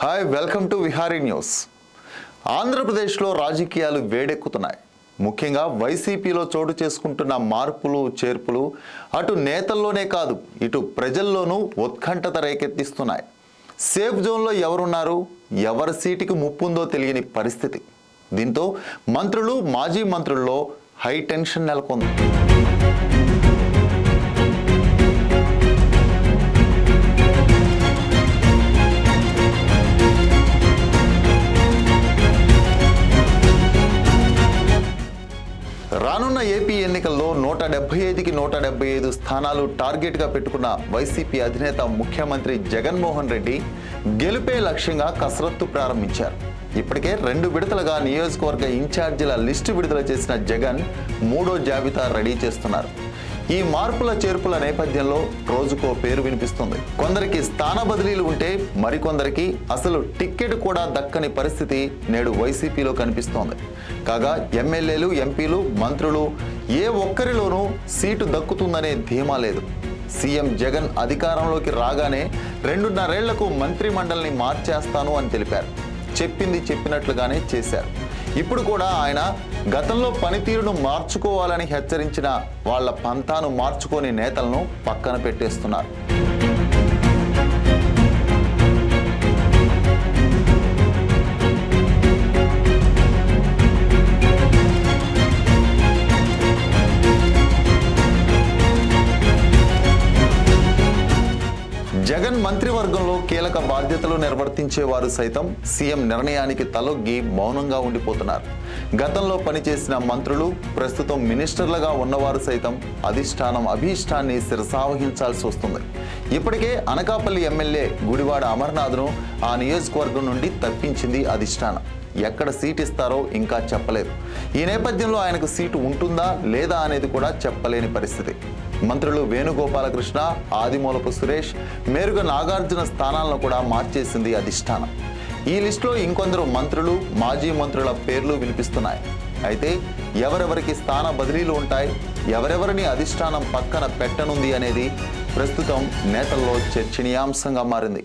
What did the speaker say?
Hi, welcome to Vihari news. ఆంధ్రప్రదేశ్లో రాజకీయాలు వేడెక్కుతున్నాయి. ముఖ్యంగా వైసీపీలో చోటు చేసుకుంటున్న మార్పులు చేర్పులు అటు నేతల్లోనే కాదు, ఇటు ప్రజల్లోనూ ఉత్కంఠత రేకెత్తిస్తున్నాయి. సేఫ్ జోన్లో ఎవరున్నారు, ఎవరి సీటుకి ముప్పుందో తెలియని పరిస్థితి. దీంతో మంత్రులు, మాజీ మంత్రుల్లో హై టెన్షన్ నెలకొంది. రానున్న ఏపీ ఎన్నికల్లో 175కి 175 స్థానాలు టార్గెట్గా పెట్టుకున్న వైసీపీ అధినేత ముఖ్యమంత్రి జగన్మోహన్ రెడ్డి గెలుపే లక్ష్యంగా కసరత్తు ప్రారంభించారు. ఇప్పటికే 2 విడతలుగా నియోజకవర్గ ఇన్ఛార్జీల లిస్టు విడుదల చేసిన జగన్ 3వ జాబితా రెడీ చేస్తున్నారు. ఈ మార్పుల చేర్పుల నేపథ్యంలో రోజుకో పేరు వినిపిస్తుంది. కొందరికి స్థాన బదిలీలు ఉంటే మరికొందరికి అసలు టిక్కెట్ కూడా దక్కని పరిస్థితి నేడు వైసీపీలో కనిపిస్తోంది. కాగా ఎమ్మెల్యేలు, ఎంపీలు, మంత్రులు ఏ ఒక్కరిలోనూ సీటు దక్కుతుందనే ధీమా లేదు. సీఎం జగన్ అధికారంలోకి రాగానే 2.5 ఏళ్లకు మంత్రి మండలిని మార్చేస్తాను అని తెలిపారు. చెప్పింది చెప్పినట్లుగానే చేశారు. ఇప్పుడు కూడా ఆయన గతంలో పనితీరును మార్చుకోవాలని హెచ్చరించిన వాళ్ళ పంతాను మార్చుకోని నేతలను పక్కన పెట్టేస్తున్నారు. జగన్ మంత్రివర్గంలో కీలక బాధ్యతలు నిర్వర్తించేవారు సైతం సీఎం నిర్ణయానికి తలొగ్గి మౌనంగా ఉండిపోతున్నారు. గతంలో పనిచేసిన మంత్రులు, ప్రస్తుతం మినిస్టర్లుగా ఉన్నవారు సైతం అధిష్టానం అభీష్టాన్ని శిరసావహించాల్సి వస్తుంది. ఇప్పటికే అనకాపల్లి ఎమ్మెల్యే గుడివాడ అమర్నాథ్ను ఆ నియోజకవర్గం నుండి తప్పించింది అధిష్టానం. ఎక్కడ సీటు ఇస్తారో ఇంకా చెప్పలేదు. ఈ నేపథ్యంలో ఆయనకు సీటు ఉంటుందా లేదా అనేది కూడా చెప్పలేని పరిస్థితి. మంత్రులు వేణుగోపాలకృష్ణ, ఆదిమూలపు సురేష్, మేరుగ నాగార్జున స్థానాలను కూడా మార్చేసింది అధిష్టానం. ఈ లిస్టులో ఇంకొందరు మంత్రులు, మాజీ మంత్రుల పేర్లు వినిపిస్తున్నాయి. అయితే ఎవరెవరికి స్థాన బదిలీలు ఉంటాయి, ఎవరెవరిని అధిష్టానం పక్కన పెట్టనుంది అనేది ప్రస్తుతం నేతల్లో చర్చనీయాంశంగా మారింది.